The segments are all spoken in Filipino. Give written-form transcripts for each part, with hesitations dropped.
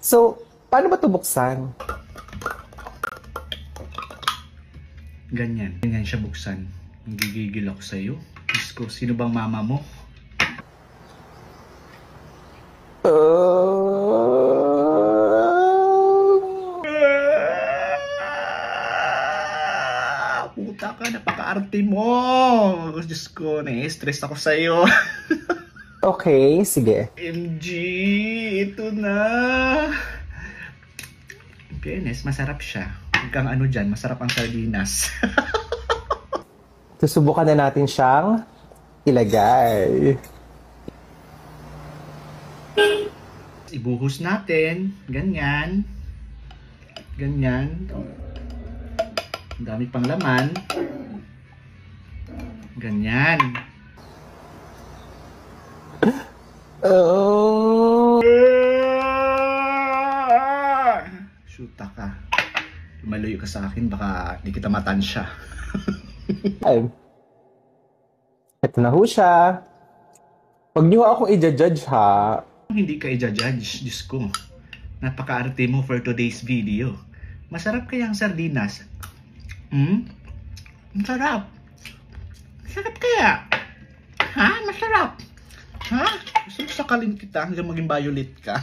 So, paano ba ito buksan? Ganyan. Ganyan siya buksan. Nagigigil ako sa'yo. Diyos ko, sino bang mama mo? Puta ka, napaka-arte mo. Diyos ko, na-stress ako sa'yo. Okay, sige. MG, ito na. In fairness, masarap siya. Huwag kang ano dyan, masarap ang sardinas. Susubukan na natin siyang ilagay. Ibuhos natin. Ganyan. Ganyan. Ang dami pang laman. Ganyan. Oh. Shoota ka. Lumayo ka sa akin, baka di kita matansya. Ay. Ito na ho siya. Huwag niyo akong i-judge ha. Hindi ka i-judge, Diyos ko. Napaka-arte mo for today's video. Masarap kaya ang sardinas? Masarap. Masarap kaya? Ha? Masarap. Ha? Gusto mo sakalin kita hanggang maging violet ka?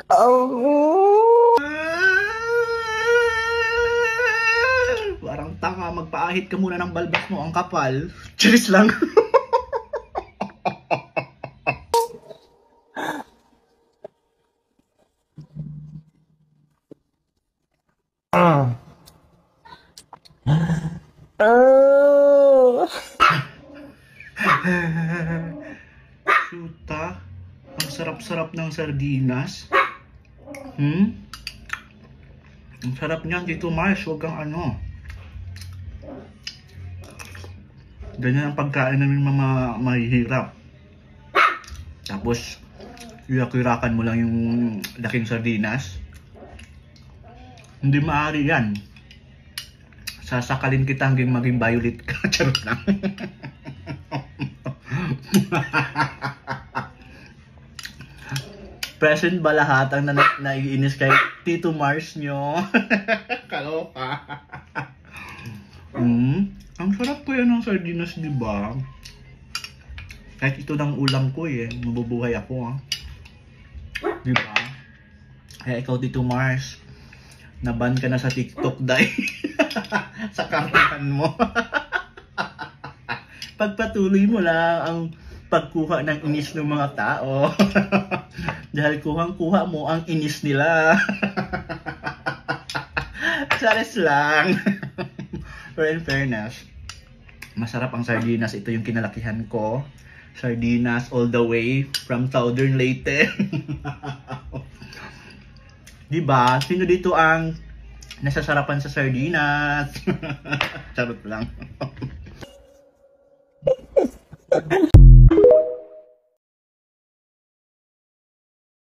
Oh. Parang tanga, magpaahit ka muna ng balbas mo, ang kapal. Cheers lang. Shoota, ang sarap-sarap ng sardinas. Ang sarap niyan dito, Mars. Huwag kang ano. Ganyan ang pagkain namin mga mahihirap. Tapos, iyak-irakan mo lang yung laking sardinas. Hindi maaari yan. Sasakalin kita hanggang maging violet ka. Charot lang. Present ba lahat ang naiinis kay Tito Mars nyo? Kaloka. Ang sarap ko yan ng sardinas, di ba? Kahit ito ng ulam ko eh. Mabubuhay ako, di ba? Kaya ikaw, Tito Mars, naban ka na sa TikTok dahil sa karangan mo. Pagpatuloy mo lang ang pagkuha ng inis ng mga tao. Dahil kuhang-kuha mo ang inis nila. Charis lang. Pero in fairness, masarap ang sardinas. Ito yung kinalakihan ko. Sardinas all the way from Southern Leyte. Diba? Sino dito ang nasasarapan sa sardinas? Charot lang.